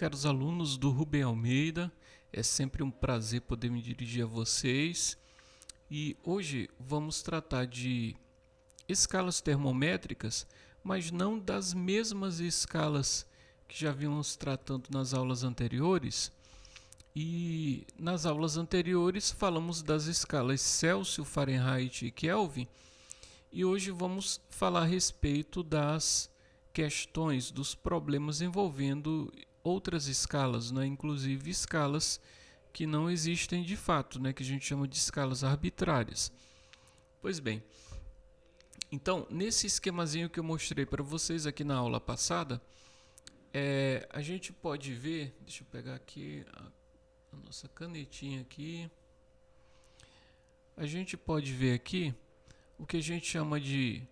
caros alunos do Rubem Almeida. É sempre um prazer poder me dirigir a vocês. E hoje vamos tratar de escalas termométricas, mas não das mesmas escalas que já vimos tratando nas aulas anteriores. E nas aulas anteriores falamos das escalas Celsius, Fahrenheit e Kelvin. E hoje vamos falar a respeito das questões, dos problemas envolvendo outras escalas, né? Inclusive escalas que não existem de fato, né? Que a gente chama de escalas arbitrárias. Pois bem, então nesse esquemazinho que eu mostrei para vocês aqui na aula passada, a gente pode ver, deixa eu pegar aqui a nossa canetinha aqui, a gente pode ver aqui o que a gente chama de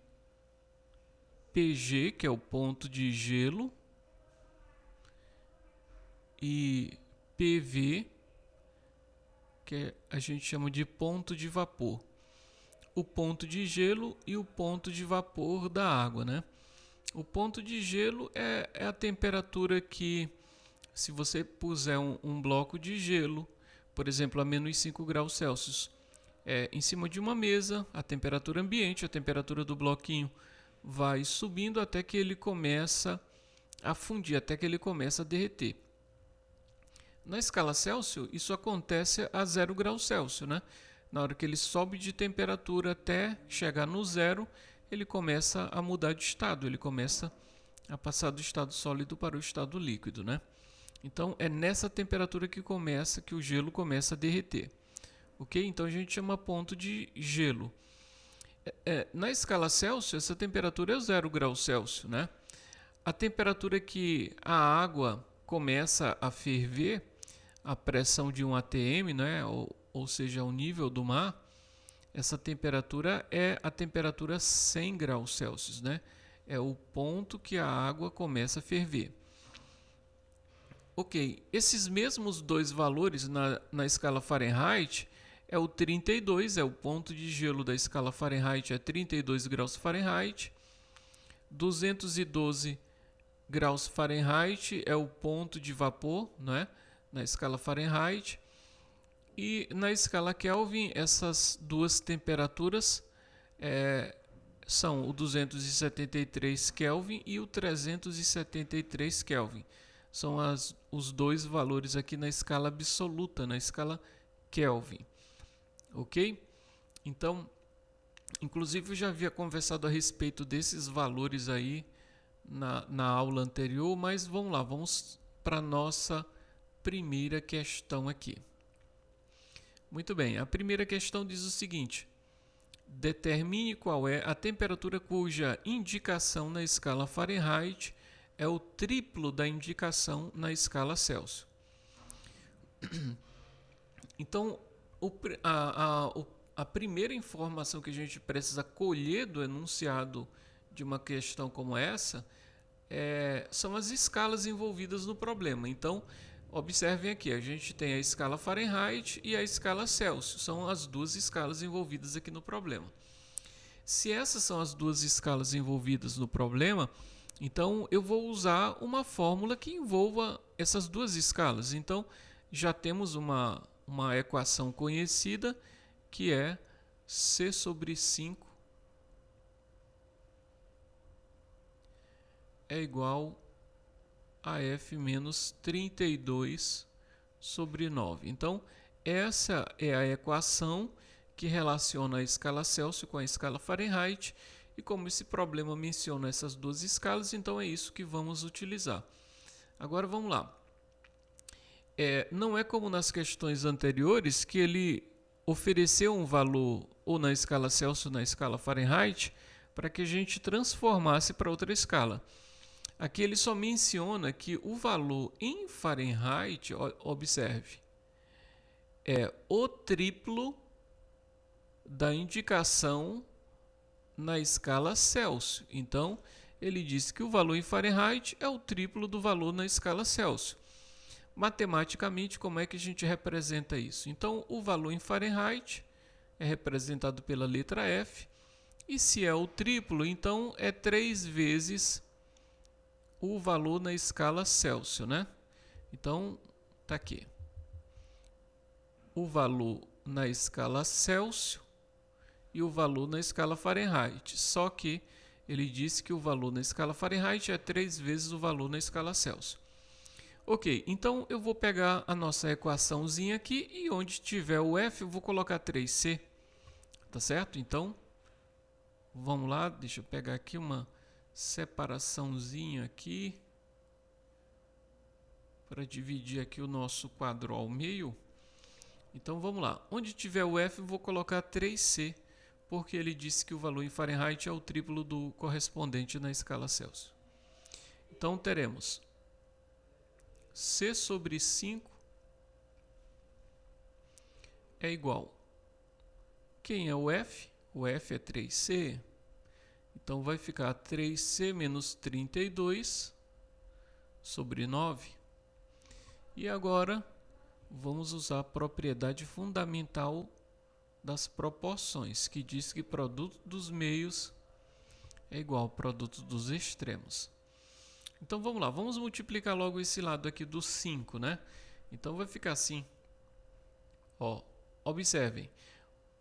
PG, que é o ponto de gelo, e PV, que a gente chama de ponto de vapor. O ponto de gelo e o ponto de vapor da água, né? O ponto de gelo é a temperatura que, se você puser um bloco de gelo, por exemplo, a menos 5 graus Celsius, em cima de uma mesa, a temperatura ambiente, a temperatura do bloquinho vai subindo até que ele começa a fundir, até que ele começa a derreter. Na escala Celsius, isso acontece a 0 graus Celsius, né? Na hora que ele sobe de temperatura até chegar no zero, ele começa a mudar de estado, ele começa a passar do estado sólido para o estado líquido, né? Então, é nessa temperatura que o gelo começa a derreter. Ok? Então, a gente chama ponto de gelo. Na escala Celsius, essa temperatura é 0 graus Celsius, né? A temperatura que a água começa a ferver, a pressão de 1 atm, né? Ou seja, o nível do mar, essa temperatura é a temperatura 100 graus Celsius, né? É o ponto que a água começa a ferver. Ok, esses mesmos dois valores na escala Fahrenheit é o 32, é o ponto de gelo da escala Fahrenheit, é 32 graus Fahrenheit. 212 graus Fahrenheit é o ponto de vapor, né, na escala Fahrenheit. E na escala Kelvin, essas duas temperaturas são o 273 Kelvin e o 373 Kelvin. São os dois valores aqui na escala absoluta, na escala Kelvin. Ok? Então, inclusive eu já havia conversado a respeito desses valores aí na aula anterior, mas vamos lá, vamos para a nossa primeira questão aqui. Muito bem, a primeira questão diz o seguinte: determine qual é a temperatura cuja indicação na escala Fahrenheit é o triplo da indicação na escala Celsius. Então, a primeira informação que a gente precisa colher do enunciado de uma questão como essa são as escalas envolvidas no problema. Então, observem aqui, a gente tem a escala Fahrenheit e a escala Celsius. São as duas escalas envolvidas aqui no problema. Se essas são as duas escalas envolvidas no problema, então eu vou usar uma fórmula que envolva essas duas escalas. Então, já temos uma equação conhecida que é C sobre 5 é igual a F menos 32 sobre 9. Então, essa é a equação que relaciona a escala Celsius com a escala Fahrenheit. E como esse problema menciona essas duas escalas, então é isso que vamos utilizar. Agora vamos lá. Não é como nas questões anteriores que ele ofereceu um valor ou na escala Celsius ou na escala Fahrenheit para que a gente transformasse para outra escala. Aqui ele só menciona que o valor em Fahrenheit, observe, é o triplo da indicação na escala Celsius. Então, ele diz que o valor em Fahrenheit é o triplo do valor na escala Celsius. Matematicamente, como é que a gente representa isso? Então, o valor em Fahrenheit é representado pela letra F. E se é o triplo, então é 3 vezes o valor na escala Celsius, né? Então, tá aqui. O valor na escala Celsius e o valor na escala Fahrenheit. Só que ele disse que o valor na escala Fahrenheit é 3 vezes o valor na escala Celsius. Ok, então eu vou pegar a nossa equaçãozinha aqui e onde tiver o F eu vou colocar 3C. Tá certo? Então, vamos lá, deixa eu pegar aqui uma separaçãozinha aqui para dividir aqui o nosso quadro ao meio. Então vamos lá, onde tiver o F eu vou colocar 3C, porque ele disse que o valor em Fahrenheit é o triplo do correspondente na escala Celsius. Então teremos C sobre 5 é igual. Quem é o F? O F é 3C. Então vai ficar 3C menos 32 sobre 9. E agora vamos usar a propriedade fundamental das proporções, que diz que produto dos meios é igual ao produto dos extremos. Então vamos lá, vamos multiplicar logo esse lado aqui do 5, né? Então vai ficar assim. Ó, observem,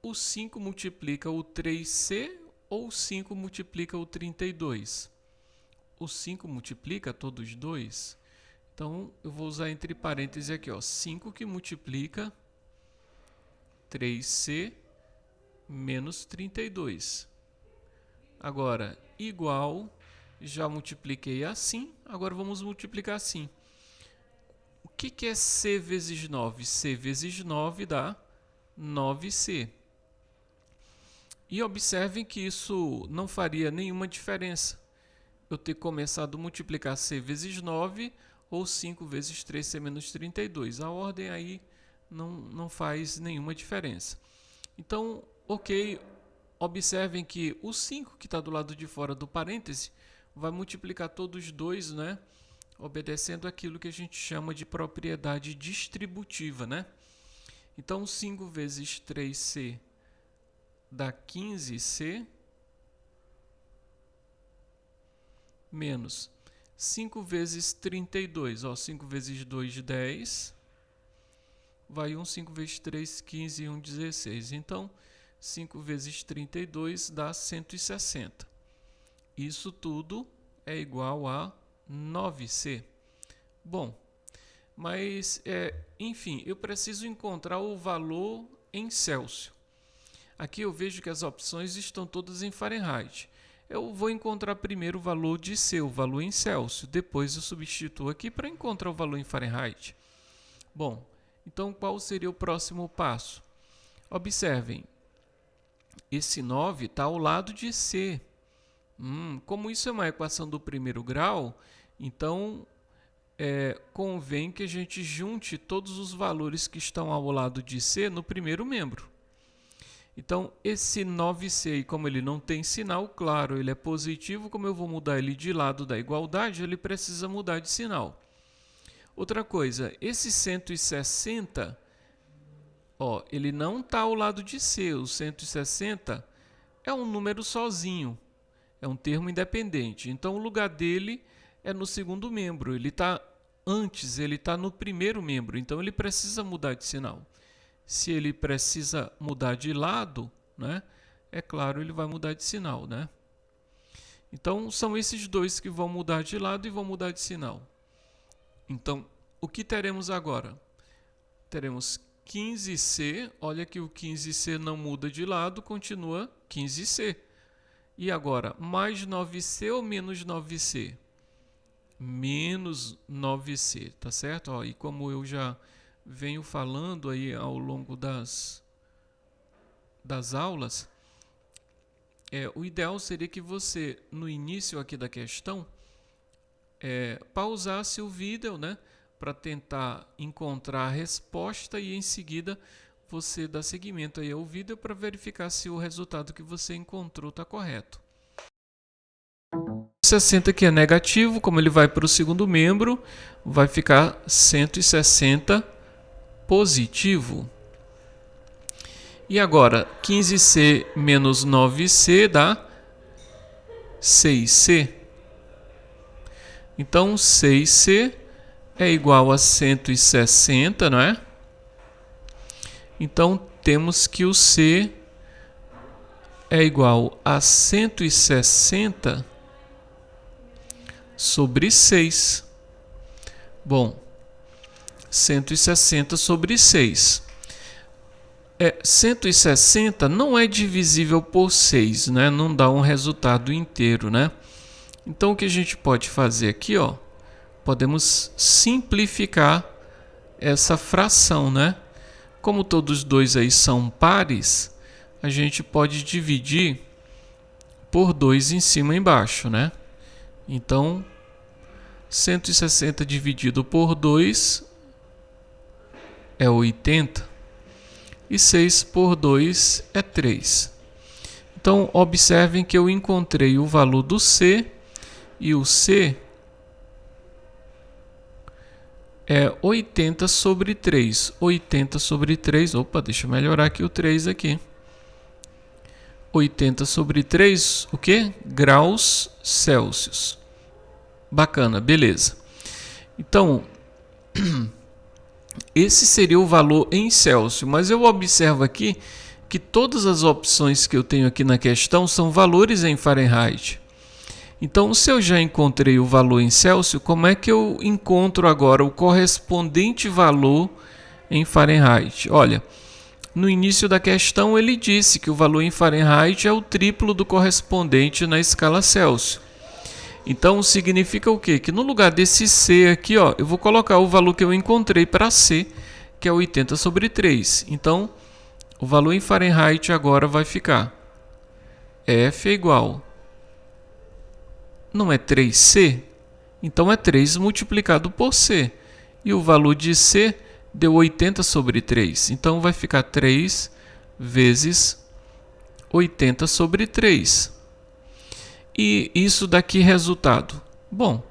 o 5 multiplica o 3C ou o 5 multiplica o 32? O 5 multiplica todos os dois. Então eu vou usar entre parênteses aqui, ó, 5 que multiplica 3C menos 32. Agora, igual, já multipliquei assim, agora vamos multiplicar assim. O que é C vezes 9? C vezes 9 dá 9C. E observem que isso não faria nenhuma diferença. Eu ter começado a multiplicar C vezes 9 ou 5 vezes 3C menos 32. A ordem aí não faz nenhuma diferença. Então, ok, observem que o 5 que está do lado de fora do parêntese vai multiplicar todos os dois, né? Obedecendo aquilo que a gente chama de propriedade distributiva, né? Então, 5 vezes 3C dá 15C menos 5 vezes 32, ó, 5 vezes 2, 10, vai 1, 5 vezes 3, 15 e 1, 16. Então, 5 vezes 32 dá 160. Isso tudo é igual a 9C. Bom, mas, enfim, eu preciso encontrar o valor em Celsius. Aqui eu vejo que as opções estão todas em Fahrenheit. Eu vou encontrar primeiro o valor de C, o valor em Celsius. Depois eu substituo aqui para encontrar o valor em Fahrenheit. Bom, então qual seria o próximo passo? Observem, esse 9 está ao lado de C. Como isso é uma equação do primeiro grau, então convém que a gente junte todos os valores que estão ao lado de C no primeiro membro. Então, esse 9C, como ele não tem sinal, claro, ele é positivo, como eu vou mudar ele de lado da igualdade, ele precisa mudar de sinal. Outra coisa, esse 160, ó, ele não está ao lado de C, o 160 é um número sozinho, é um termo independente. Então, o lugar dele é no segundo membro, ele está antes, ele está no primeiro membro, então ele precisa mudar de sinal. Se ele precisa mudar de lado, né, é claro, ele vai mudar de sinal, né? Então, são esses dois que vão mudar de lado e vão mudar de sinal. Então, o que teremos agora? Teremos 15C, olha que o 15C não muda de lado, continua 15C. E agora, mais 9C ou menos 9C? Menos 9C, tá certo? Ó, e como eu já venho falando aí ao longo das aulas, o ideal seria que você, no início aqui da questão, pausasse o vídeo, né, para tentar encontrar a resposta e em seguida você dá seguimento aí ao vídeo para verificar se o resultado que você encontrou está correto. 60 que é negativo, como ele vai para o segundo membro, vai ficar 160 positivo. E agora, 15C menos 9C dá 6C. Então, 6C é igual a 160, não é? Então, temos que o C é igual a 160 sobre 6. Bom, 160 sobre 6. 160 não é divisível por 6, né? Não dá um resultado inteiro, né? Então, o que a gente pode fazer aqui, ó, podemos simplificar essa fração, né? Como todos os dois aí são pares, a gente pode dividir por 2 em cima e embaixo, né? Então, 160 dividido por 2 é 80. E 6 por 2 é 3. Então, observem que eu encontrei o valor do C, e o C é 80 sobre 3. 80 sobre 3, opa, deixa eu melhorar aqui o 3 aqui. 80 sobre 3, o quê? Graus Celsius. Bacana, beleza. Então, esse seria o valor em Celsius, mas eu observo aqui que todas as opções que eu tenho aqui na questão são valores em Fahrenheit. Então, se eu já encontrei o valor em Celsius, como é que eu encontro agora o correspondente valor em Fahrenheit? Olha, no início da questão ele disse que o valor em Fahrenheit é o triplo do correspondente na escala Celsius. Então, significa o quê? Que no lugar desse C aqui, ó, eu vou colocar o valor que eu encontrei para C, que é 80 sobre 3. Então, o valor em Fahrenheit agora vai ficar F é igual, não é 3C? Então, é 3 multiplicado por C. E o valor de C deu 80 sobre 3. Então, vai ficar 3 vezes 80 sobre 3. E isso daqui resultado? Bom,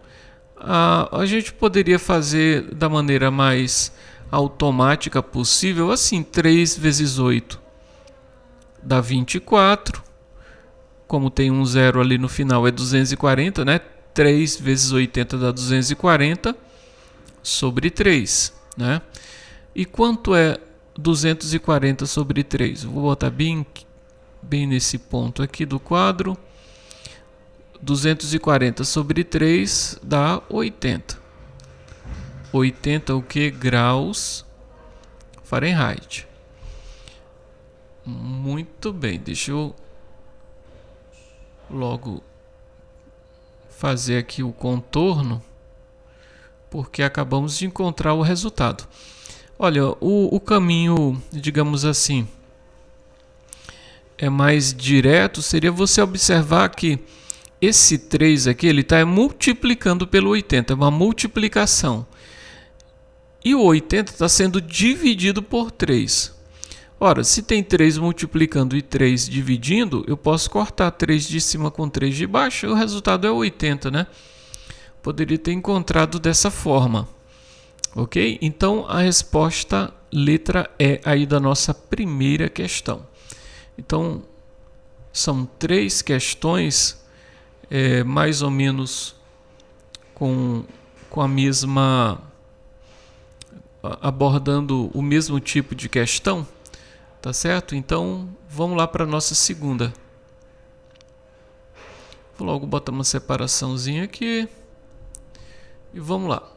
a gente poderia fazer da maneira mais automática possível, assim, 3 vezes 8 dá 24. Como tem um zero ali no final, é 240, né? 3 vezes 80 dá 240 sobre 3, né? E quanto é 240 sobre 3? Vou botar bem nesse ponto aqui do quadro. 240 sobre 3 dá 80. 80 o que? Graus Fahrenheit. Muito bem, deixa eu logo fazer aqui o contorno, porque acabamos de encontrar o resultado. Olha, o caminho, digamos assim, é mais direto, seria você observar que esse 3 aqui, ele está multiplicando pelo 80, é uma multiplicação. E o 80 está sendo dividido por 3. Ora, se tem 3 multiplicando e 3 dividindo, eu posso cortar 3 de cima com 3 de baixo, e o resultado é 80, né? Poderia ter encontrado dessa forma. Ok? Então, a resposta letra E aí da nossa primeira questão. Então, são 3 questões, mais ou menos com a mesma... abordando o mesmo tipo de questão. Tá certo? Então, vamos lá para a nossa segunda. Vou logo botar uma separaçãozinha aqui. E vamos lá.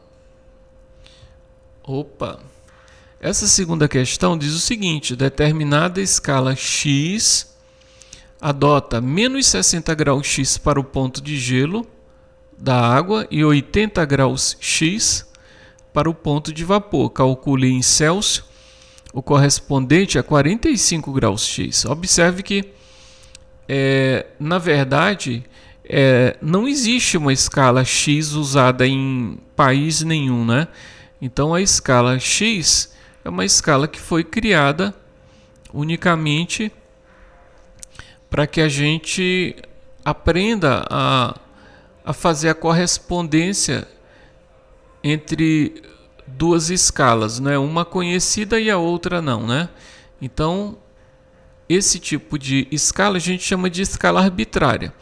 Opa! Essa segunda questão diz o seguinte: determinada escala x adota menos 60 graus x para o ponto de gelo da água e 80 graus x para o ponto de vapor. Calcule em Celsius o correspondente a 45 graus X. Observe que, na verdade, não existe uma escala X usada em país nenhum, né? Então, a escala X é uma escala que foi criada unicamente para que a gente aprenda a fazer a correspondência entre duas escalas, né? Uma conhecida e a outra não, né? Então, esse tipo de escala a gente chama de escala arbitrária.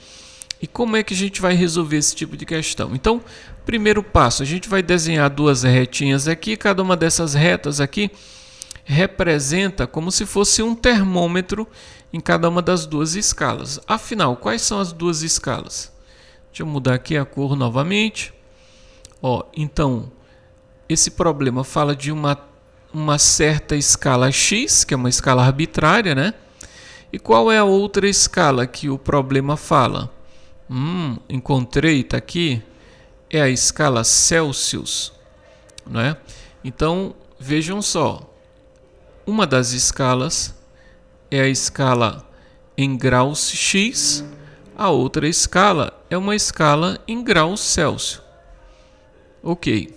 E como é que a gente vai resolver esse tipo de questão? Então, primeiro passo, a gente vai desenhar duas retinhas aqui. Cada uma dessas retas aqui representa como se fosse um termômetro em cada uma das duas escalas. Afinal, quais são as duas escalas? Deixa eu mudar aqui a cor novamente. Ó, então, esse problema fala de uma certa escala x, que é uma escala arbitrária, né? E qual é a outra escala que o problema fala? Encontrei, está aqui. É a escala Celsius, né? Então, vejam só. Uma das escalas é a escala em graus x, a outra escala é uma escala em graus Celsius. Ok.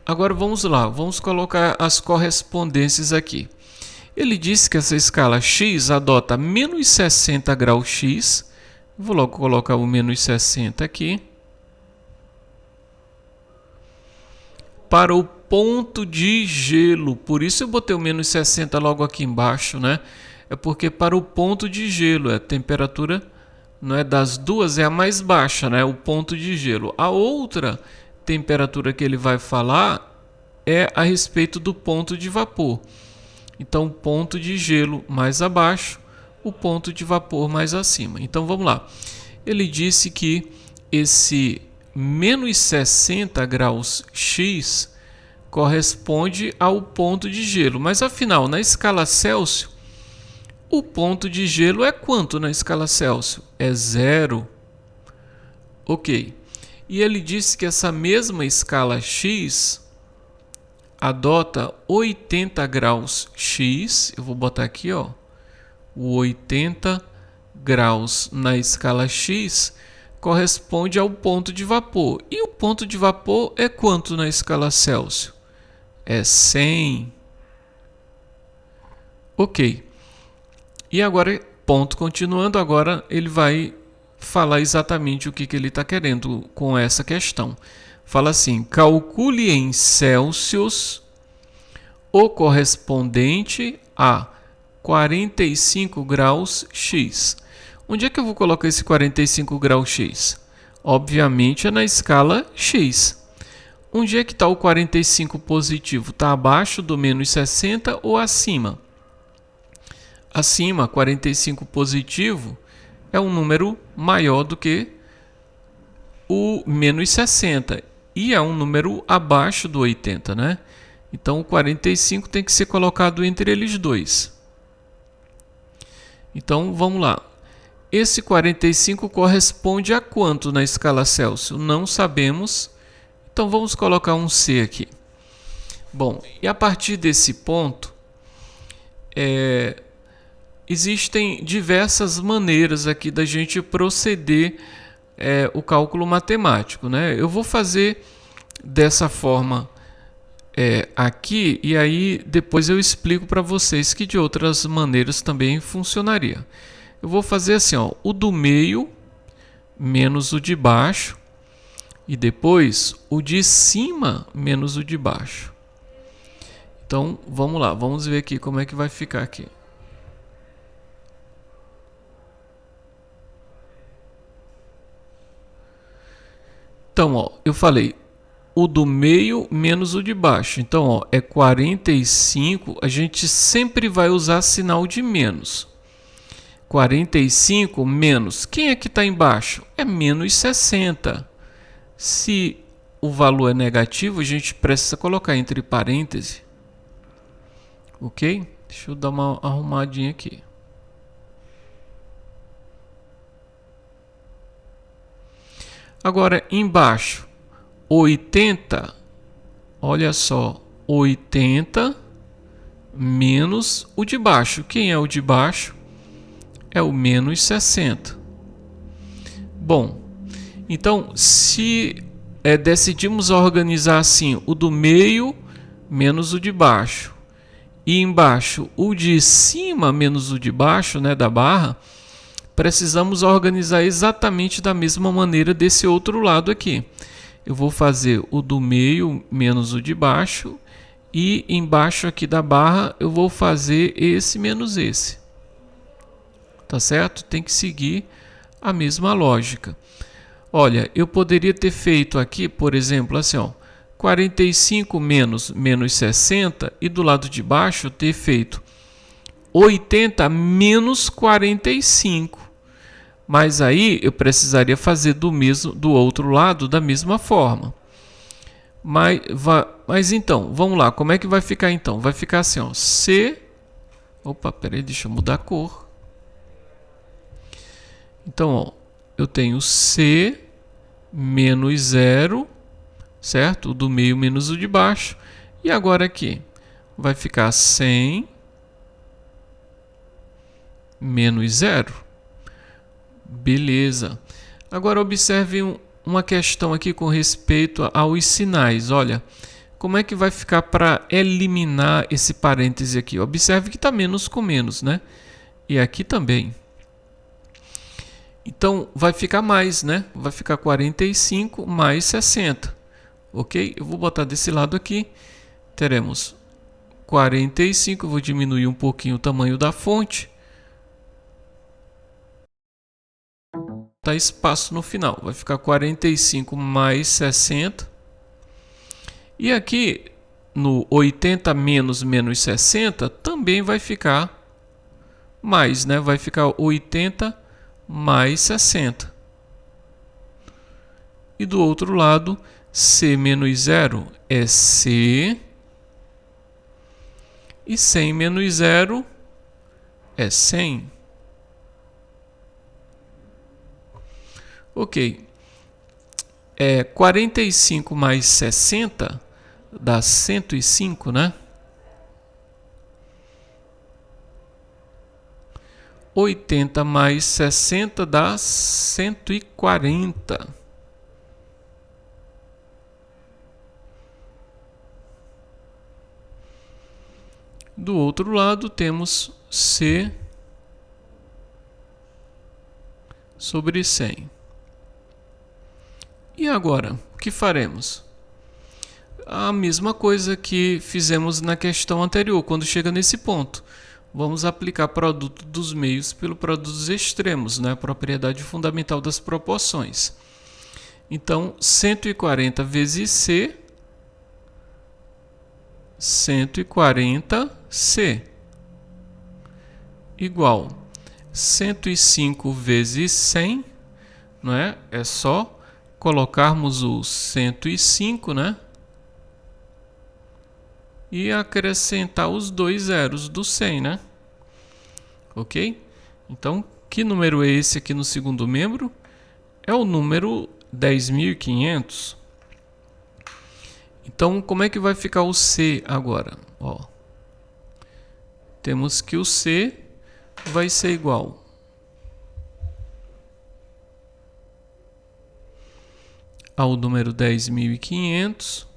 Agora vamos lá, vamos colocar as correspondências aqui. Ele disse que essa escala x adota menos 60 graus x. Vou logo colocar o menos 60 aqui. Para o ponto de gelo. Por isso eu botei o menos 60 logo aqui embaixo, né? É porque para o ponto de gelo, a temperatura não é das duas, é a mais baixa, né? O ponto de gelo. A outra temperatura que ele vai falar é a respeito do ponto de vapor. Então, o ponto de gelo mais abaixo, o ponto de vapor mais acima. Então, vamos lá. Ele disse que esse menos 60 graus x corresponde ao ponto de gelo. Mas, afinal, na escala Celsius, o ponto de gelo é quanto na escala Celsius? É 0. Ok. E ele disse que essa mesma escala x adota 80 graus x. Eu vou botar aqui, ó, o 80 graus na escala x corresponde ao ponto de vapor. E o ponto de vapor é quanto na escala Celsius? É 100. Ok. E agora, ponto continuando, agora ele vai falar exatamente o que ele está querendo com essa questão. Fala assim, calcule em Celsius o correspondente a 45 graus x. Onde é que eu vou colocar esse 45 graus x? Obviamente é na escala x. Onde é que está o 45 positivo? Está abaixo do menos 60 ou acima? Acima, 45 positivo é um número maior do que o menos 60. E é um número abaixo do 80, né? Então, o 45 tem que ser colocado entre eles dois. Então, vamos lá. Esse 45 corresponde a quanto na escala Celsius? Não sabemos. Então, vamos colocar um C aqui. Bom, e a partir desse ponto, existem diversas maneiras aqui da gente proceder o cálculo matemático, né? Eu vou fazer dessa forma aqui e aí depois eu explico para vocês que de outras maneiras também funcionaria. Eu vou fazer assim, ó, o do meio menos o de baixo e depois o de cima menos o de baixo. Então, vamos lá, vamos ver aqui como é que vai ficar aqui. Então, ó, eu falei o do meio menos o de baixo. Então, ó, é 45. A gente sempre vai usar sinal de menos. 45 menos. Quem é que está embaixo? É menos 60. Se o valor é negativo, a gente precisa colocar entre parênteses. Ok? Deixa eu dar uma arrumadinha aqui. Agora, embaixo, 80, olha só, 80 menos o de baixo. Quem é o de baixo? É o menos 60. Bom, então, se decidimos organizar assim, o do meio menos o de baixo, e embaixo o de cima menos o de baixo, né, da barra, precisamos organizar exatamente da mesma maneira desse outro lado aqui. Eu vou fazer o do meio menos o de baixo e embaixo aqui da barra eu vou fazer esse menos esse. Tá certo? Tem que seguir a mesma lógica. Olha, eu poderia ter feito aqui, por exemplo, assim, ó, 45 menos 60 e do lado de baixo ter feito 80 menos 45. Mas aí eu precisaria fazer do outro lado da mesma forma. Mas então, vamos lá, como é que vai ficar então? Vai ficar assim, ó, C... Opa, peraí, deixa eu mudar a cor. Então, ó, eu tenho C menos 0, certo? O do meio menos o de baixo. E agora aqui vai ficar 100 menos 0. Beleza. Agora observe uma questão aqui com respeito aos sinais. Olha, como é que vai ficar para eliminar esse parêntese aqui? Observe que está menos com menos, né? E aqui também. Então, vai ficar mais, né? Vai ficar 45 mais 60. Ok? Eu vou botar desse lado aqui. Teremos 45. Eu vou diminuir um pouquinho o tamanho da fonte. Tá espaço no final. Vai ficar 45 mais 60. E aqui, no 80 menos 60, também vai ficar mais, né? Vai ficar 80 mais 60. E do outro lado, C menos 0 é C. E 100 menos 0 é 100. Ok. 45 mais 60 dá 105, né? 80 mais 60 dá 140. Do outro lado temos C sobre 100. E agora, o que faremos? A mesma coisa que fizemos na questão anterior, quando chega nesse ponto. Vamos aplicar produto dos meios pelo produto dos extremos, né? Propriedade fundamental das proporções. Então, 140 vezes C, 140C, igual 105 vezes 100, não é? É só colocarmos o 105, né? E acrescentar os dois zeros do 100, né? Ok? Então, que número é esse aqui no segundo membro? É o número 10.500. Então, como é que vai ficar o C agora? Ó, temos que o C vai ser igual ao número 10.500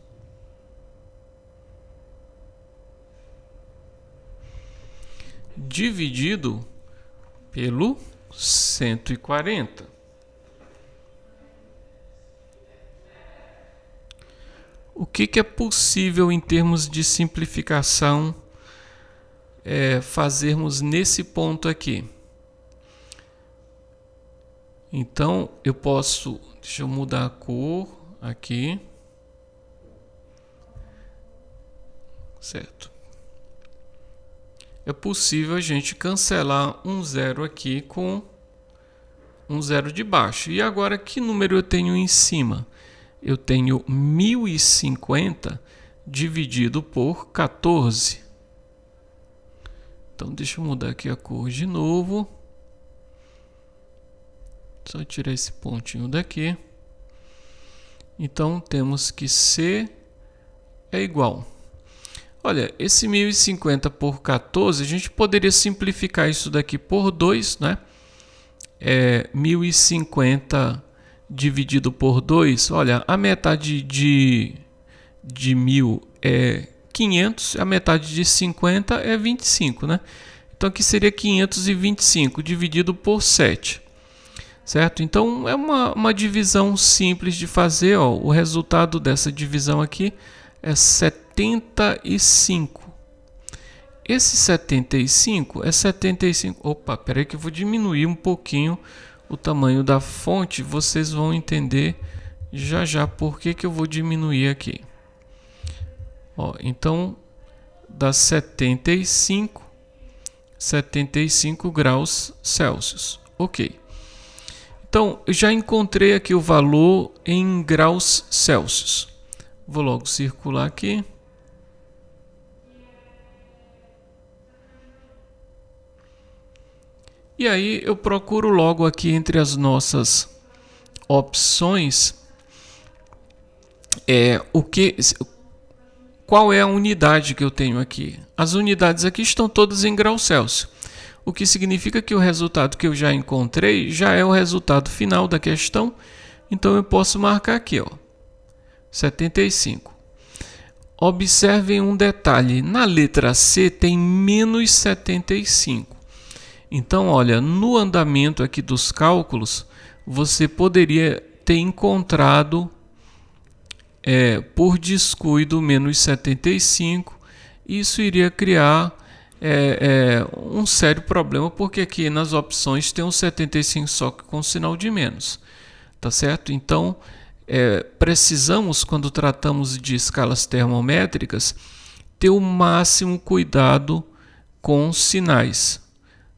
dividido pelo 140. O que é possível em termos de simplificação fazermos nesse ponto aqui? Então, eu posso... Deixa eu mudar a cor aqui. Certo. É possível a gente cancelar um zero aqui com um zero de baixo. E agora, que número eu tenho em cima? Eu tenho 1050 dividido por 14. Então, deixa eu mudar aqui a cor de novo. Só tirar esse pontinho daqui. Então, temos que C é igual. Olha, esse 1050 por 14, a gente poderia simplificar isso daqui por 2, né? 1050 dividido por 2, olha, a metade de 1000 é 500, a metade de 50 é 25, né? Então, aqui seria 525 dividido por 7. Certo? Então, é uma divisão simples de fazer. Ó. O resultado dessa divisão aqui é 75. Esse 75 é 75... Opa, peraí que eu vou diminuir um pouquinho o tamanho da fonte, vocês vão entender já já por que eu vou diminuir aqui. Ó, então dá 75 graus Celsius. Ok. Então, eu já encontrei aqui o valor em graus Celsius. Vou logo circular aqui. E aí eu procuro logo aqui entre as nossas opções qual é a unidade que eu tenho aqui. As unidades aqui estão todas em graus Celsius, o que significa que o resultado que eu já encontrei já é o resultado final da questão. Então eu posso marcar aqui, ó, 75. Observem um detalhe, na letra C tem menos 75. Então, olha, no andamento aqui dos cálculos, você poderia ter encontrado por descuido menos 75. Isso iria criar um sério problema, porque aqui nas opções tem um 75 só com sinal de menos, tá certo? Então, precisamos, quando tratamos de escalas termométricas, ter o máximo cuidado com sinais,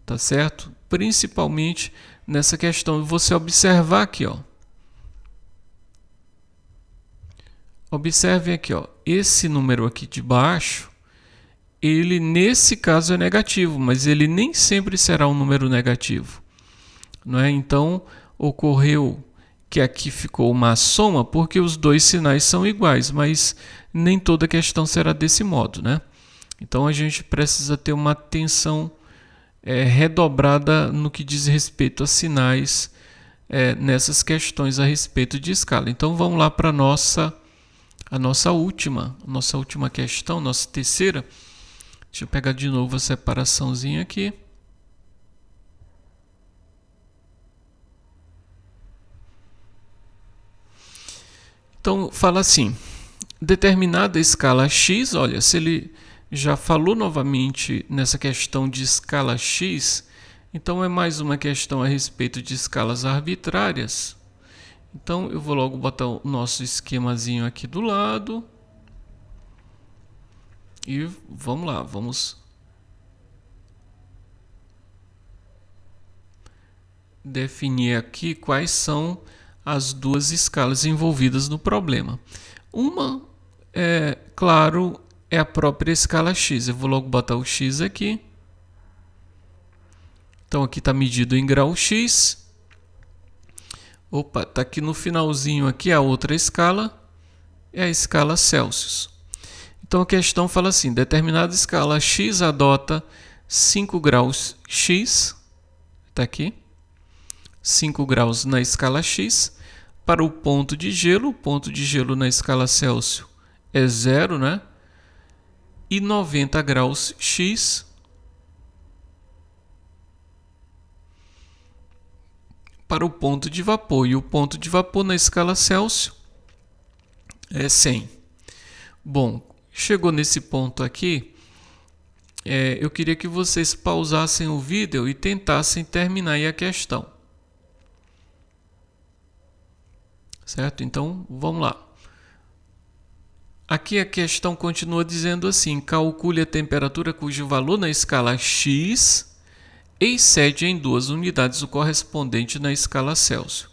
tá certo? Principalmente nessa questão de você observar aqui, ó. Observem aqui, ó, esse número aqui de baixo, ele nesse caso é negativo, mas ele nem sempre será um número negativo, não é? Então, ocorreu que aqui ficou uma soma porque os dois sinais são iguais, mas nem toda questão será desse modo, né? Então, a gente precisa ter uma atenção redobrada no que diz respeito a sinais nessas questões a respeito de escala. Então, vamos lá para a nossa última questão, nossa terceira. Deixa eu pegar de novo a separaçãozinha aqui. Então, fala assim, determinada escala x, olha, se ele já falou novamente nessa questão de escala x, então é mais uma questão a respeito de escalas arbitrárias. Então, eu vou logo botar o nosso esquemazinho aqui do lado. E vamos lá, vamos definir aqui quais são as duas escalas envolvidas no problema. Uma, claro, é a própria escala x. Eu vou logo botar o x aqui. Então, aqui está medido em grau x. Opa, está aqui no finalzinho aqui a outra escala, é a escala Celsius. Então a questão fala assim, determinada escala x adota 5 graus x, está aqui, 5 graus na escala x, para o ponto de gelo na escala Celsius é 0, né? E 90 graus x para o ponto de vapor, e o ponto de vapor na escala Celsius é 100. Bom, chegou nesse ponto aqui, eu queria que vocês pausassem o vídeo e tentassem terminar aí a questão. Certo? Então, vamos lá. Aqui a questão continua dizendo assim, calcule a temperatura cujo valor na escala x excede em 2 unidades o correspondente na escala Celsius.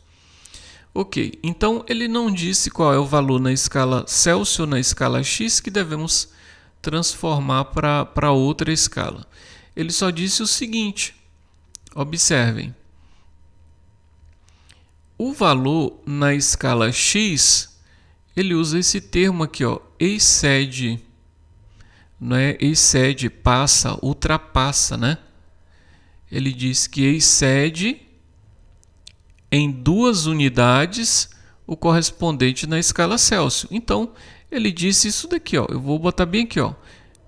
Ok, então ele não disse qual é o valor na escala Celsius ou na escala x que devemos transformar para outra escala. Ele só disse o seguinte, observem. O valor na escala x, ele usa esse termo aqui, ó, excede, não é? Excede, passa, ultrapassa, né? Ele diz que excede em 2 unidades o correspondente na escala Celsius. Então, ele disse isso daqui, ó. Eu vou botar bem aqui, ó.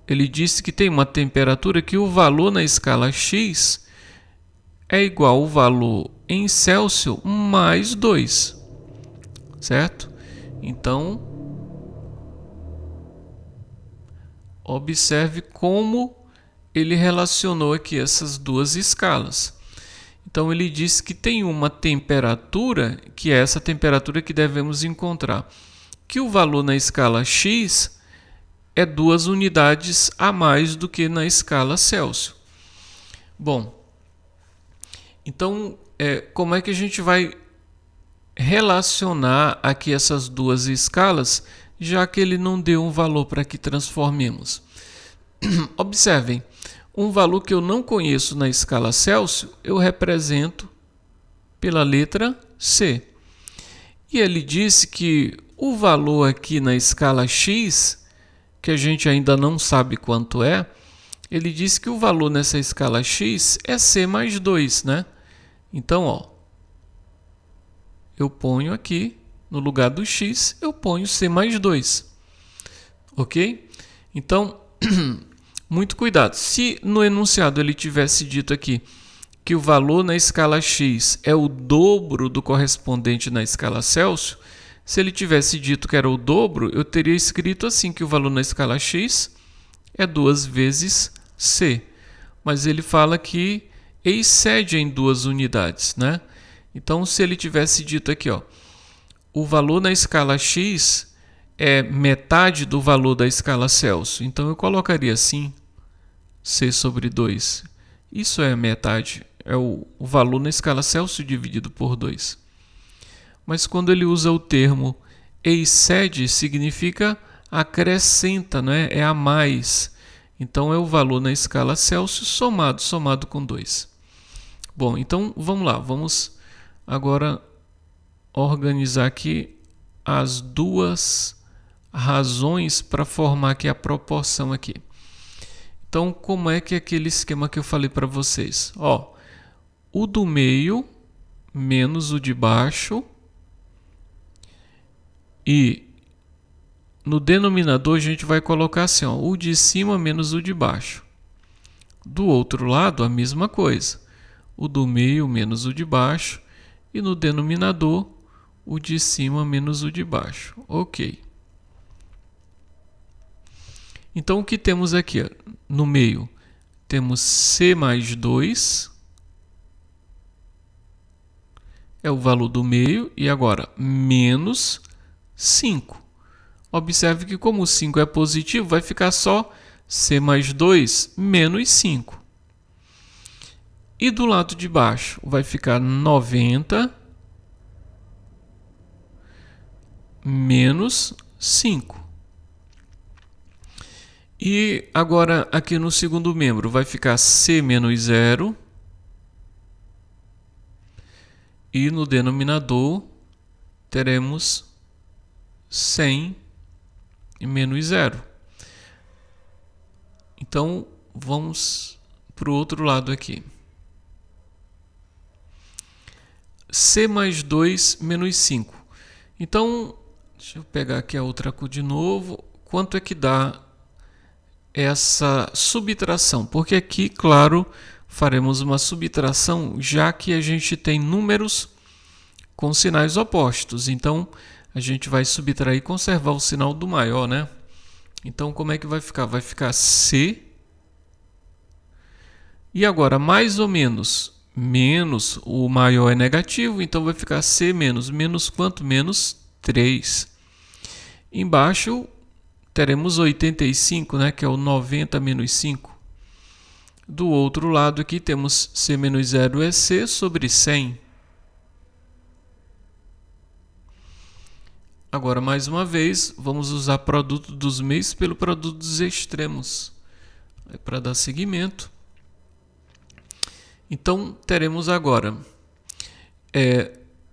Ele disse que tem uma temperatura que o valor na escala x é igual ao valor em Celsius mais 2. Certo? Então, observe como ele relacionou aqui essas duas escalas. Então ele diz que tem uma temperatura, que é essa temperatura que devemos encontrar, que o valor na escala X é 2 unidades a mais do que na escala Celsius. Bom, então como é que a gente vai relacionar aqui essas duas escalas, já que ele não deu um valor para que transformemos? Observem, um valor que eu não conheço na escala Celsius, eu represento pela letra C. E ele disse que o valor aqui na escala X, que a gente ainda não sabe quanto é, ele disse que o valor nessa escala X é C mais 2, né? Então, ó, eu ponho aqui, no lugar do X, eu ponho C mais 2. Ok? Então, muito cuidado. Se no enunciado ele tivesse dito aqui que o valor na escala X é o dobro do correspondente na escala Celsius, se ele tivesse dito que era o dobro, eu teria escrito assim, que o valor na escala X é 2 vezes C. Mas ele fala que excede em 2 unidades, né? Então, se ele tivesse dito aqui, ó, o valor na escala X é metade do valor da escala Celsius, então eu colocaria assim, C sobre 2. Isso é metade, é o valor na escala Celsius dividido por 2. Mas quando ele usa o termo excede, significa acrescenta, né? É a mais. Então é o valor na escala Celsius somado com 2. Bom, então vamos lá, vamos agora organizar aqui as duas razões para formar aqui a proporção aqui. Então, como é que é aquele esquema que eu falei para vocês? Ó, o do meio menos o de baixo, e no denominador a gente vai colocar assim, ó, o de cima menos o de baixo. Do outro lado, a mesma coisa. O do meio menos o de baixo, e no denominador, o de cima menos o de baixo. Ok. Então, o que temos aqui? No meio, temos C mais 2. É o valor do meio. E agora, menos 5. Observe que como o 5 é positivo, vai ficar só C mais 2 menos 5. E do lado de baixo, vai ficar 90 menos 5. E agora, aqui no segundo membro, vai ficar C menos 0. E no denominador, teremos 100 menos 0. Então, vamos para o outro lado aqui. C mais 2 menos 5. Então, deixa eu pegar aqui a outra cor de novo. Quanto é que dá essa subtração? Porque aqui, claro, faremos uma subtração, já que a gente tem números com sinais opostos. Então, a gente vai subtrair e conservar o sinal do maior, né? Então, como é que vai ficar? Vai ficar C. E agora, mais ou menos, menos, o maior é negativo, então vai ficar C menos. Menos quanto? Menos 3. Embaixo, teremos 85, né? Que é o 90 menos 5. Do outro lado aqui, temos C menos 0 é C sobre 100. Agora, mais uma vez, vamos usar produto dos meios pelo produto dos extremos, para dar seguimento. Então, teremos agora,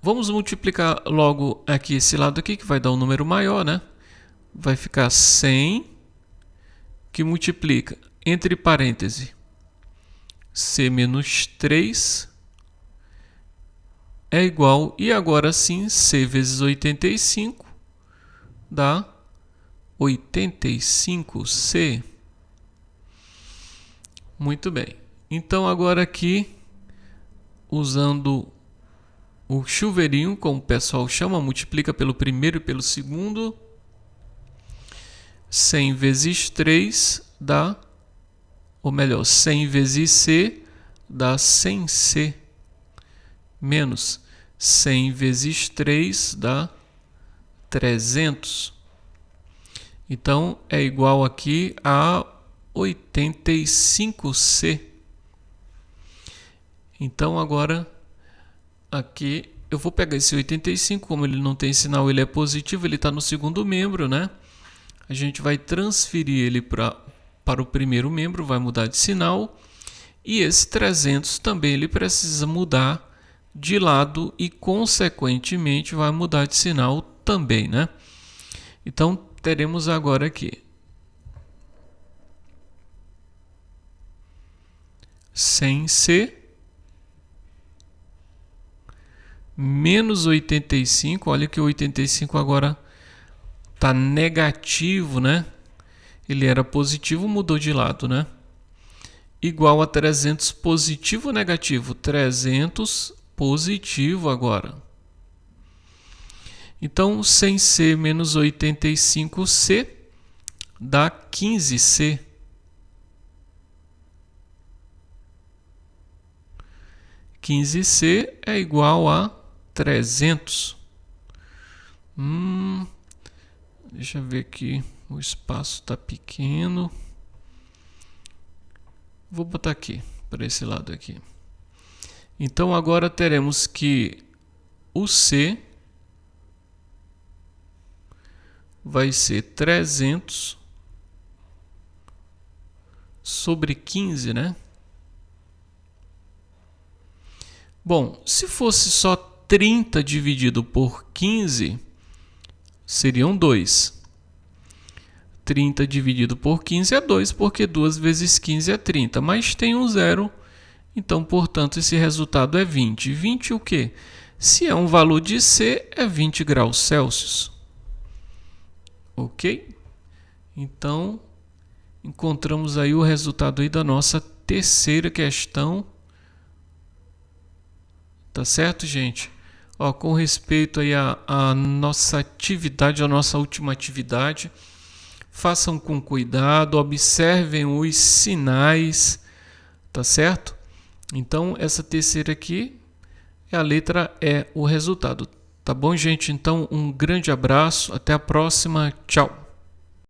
vamos multiplicar logo aqui esse lado aqui, que vai dar um número maior, né? Vai ficar 100, que multiplica, entre parênteses, C menos 3 é igual, e agora sim, C vezes 85 dá 85C. Muito bem. Então, agora aqui, usando o chuveirinho, como o pessoal chama, multiplica pelo primeiro e pelo segundo. 100 vezes 3 dá, ou melhor, 100 vezes C dá 100C. menos 100 vezes 3 dá 300. Então, é igual aqui a 85C. Então, agora, aqui, eu vou pegar esse 85, como ele não tem sinal, ele é positivo, ele está no segundo membro, né? A gente vai transferir ele para o primeiro membro, vai mudar de sinal. E esse 300 também ele precisa mudar de lado e, consequentemente, vai mudar de sinal também, né? Então, teremos agora aqui 100C menos 85. Olha que o 85 agora está negativo, né? Ele era positivo, mudou de lado, né? Igual a 300 positivo ou negativo? 300 positivo agora. Então, 100C menos 85C dá 15C. 15C é igual a 300. Deixa eu ver aqui. O espaço está pequeno. Vou botar aqui, para esse lado aqui. Então, agora teremos que o C vai ser 300 sobre 15, né? Bom, se fosse só 30 dividido por 15, seriam 2. 30 dividido por 15 é 2, porque 2 vezes 15 é 30. Mas tem um zero, então, portanto, esse resultado é 20. 20 o quê? Se é um valor de C, é 20 graus Celsius. Ok? Então, encontramos aí o resultado aí da nossa terceira questão. Tá certo, gente? Ó, com respeito aí à nossa atividade, a nossa última atividade, façam com cuidado, observem os sinais, tá certo? Então, essa terceira aqui é a letra E, o resultado. Tá bom, gente? Então, um grande abraço, até a próxima, tchau!